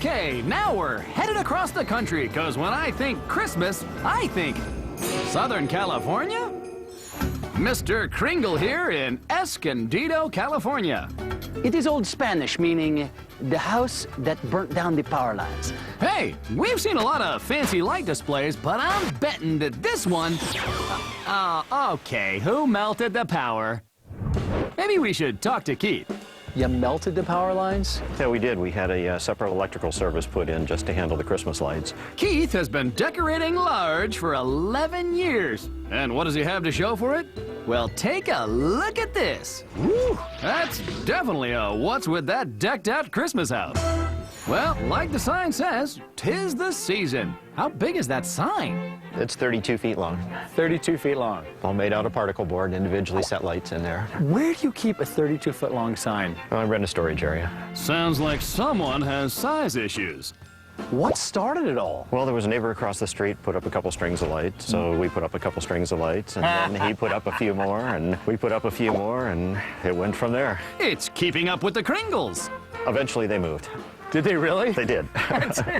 Okay, now we're headed across the country, because when I think Christmas, I think Southern California? Mr. Kringle here in Escondido, California. It is Old Spanish, meaning the house that burnt down the power lines. Hey, we've seen a lot of fancy light displays, but I'm betting that this one... okay, who melted the power? Maybe we should talk to Keith. You melted the power lines? Yeah, we did. We had a separate electrical service put in just to handle the Christmas lights. Keith has been decorating large for 11 years. And what does he have to show for it? Well, take a look at this. Woo, that's definitely a what's with that decked out Christmas house. Well, like the sign says, 'tis the season. How big is that sign? It's 32 feet long, 32 feet long. all made out of particle board, individually set lights in there. Where do you keep a 32-foot long sign? I rent a storage area. Sounds like someone has size issues. What started it all? Well, there was a neighbor across the street put up a couple strings of lights, so we put up a couple strings of lights, and then he put up a few more, and we put up a few more, and it went from there. It's keeping up with the Kringles. Eventually, they moved. Did they really? They did.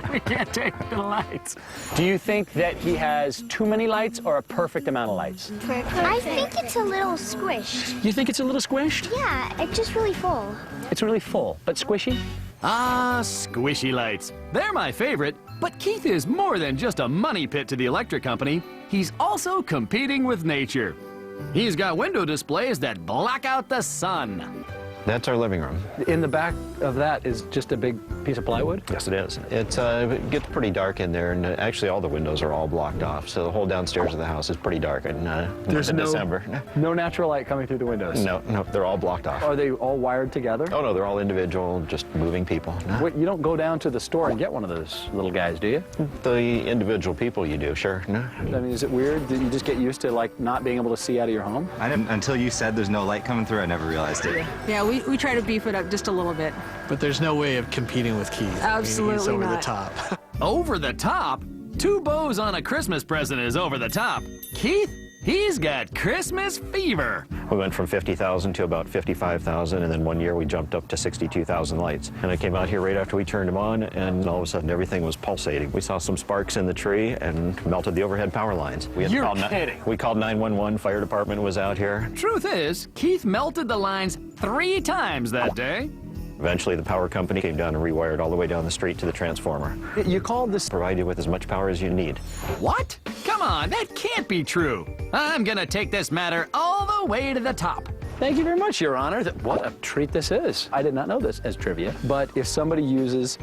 We can't take the lights. Do you think that he has too many lights or a perfect amount of lights? I think it's a little squished. You think it's a little squished? Yeah, it's just really full. It's really full, but squishy? Ah, squishy lights. They're my favorite, but Keith is more than just a money pit to the electric company. He's also competing with nature. He's got window displays that block out the sun. That's our living room. In the back of that is just a big piece of plywood? Yes, it is. It gets pretty dark in there, and actually all the windows are all blocked off, so the whole downstairs of the house is pretty dark in December. No natural light coming through the windows? No, they're all blocked off. Are they all wired together? Oh, no, they're all individual, just moving people. No. Wait, you don't go down to the store and get one of those little guys, do you? The individual people you do, sure. No. I mean, is it weird that you just get used to, like, not being able to see out of your home? I didn't, until you said there's no light coming through, I never realized it. Yeah, we try to beef it up just a little bit. But there's no way of competing with Keith. Absolutely he's over not. the top. Over the top? 2 bows on a Christmas present is over the top. Keith, he's got Christmas fever. We went from 50,000 to about 55,000, and then one year we jumped up to 62,000 lights. And I came out here right after we turned them on, and all of a sudden everything was pulsating. We saw some sparks in the tree and melted the overhead power lines. We had to You're call kidding. We called 911, fire department was out here. Truth is, Keith melted the lines 3 times that day. Eventually the power company came down and rewired all the way down the street to the transformer. You called this... Provide you with as much power as you need. What? Come on, that can't be true. I'm gonna take this matter all the way to the top. Thank you very much, Your Honor. What a treat this is. I did not know this as trivia. But if somebody uses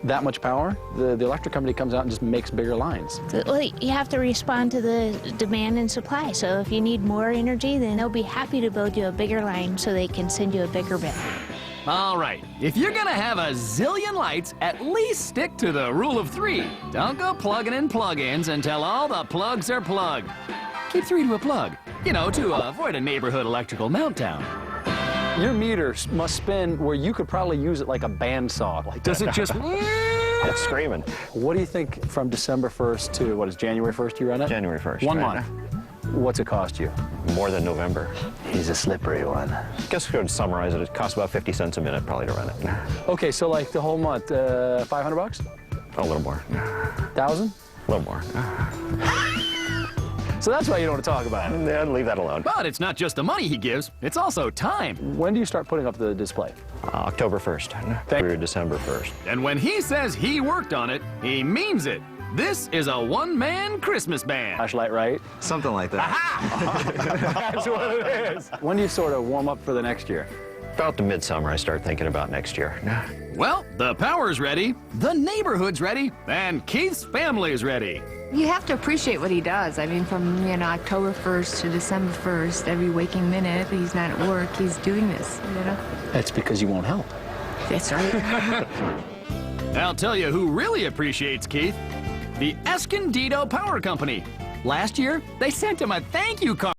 that much power, the electric company comes out and just makes bigger lines. Well, you have to respond to the demand and supply. So if you need more energy, then they'll be happy to build you a bigger line so they can send you a bigger bill. All right, if you're gonna have a zillion lights, at least stick to the rule of 3. Don't go plugging in plug-ins until all the plugs are plugged. Keep 3 to a plug, you know, to avoid a neighborhood electrical meltdown. Your meter must spin where you could probably use it like a bandsaw. Like, does it just... It's screaming. What do you think from December 1st to, what is January 1st you run it? January 1st. 1 right? month. What's it cost you? More than November. He's a slippery one. I guess if we would summarize it, it costs about 50 cents a minute probably to run it. Okay, so like the whole month, 500 bucks? A little more. 1,000? A little more. So that's why you don't want to talk about it. Yeah, leave that alone. But it's not just the money he gives, it's also time. When do you start putting up the display? October 1st through December 1st. And when he says he worked on it, he means it. This is a one-man Christmas band. Flashlight, right? Something like that. That's what it is. When do you sort of warm up for the next year? About the midsummer, I start thinking about next year. Well, the power's ready, the neighborhood's ready, and Keith's family's ready. You have to appreciate what he does. I mean, from, October 1st to December 1st, every waking minute, he's not at work, he's doing this, That's because you won't help. That's right. I'll tell you who really appreciates Keith. The Escondido Power Company. Last year, they sent him a thank you card.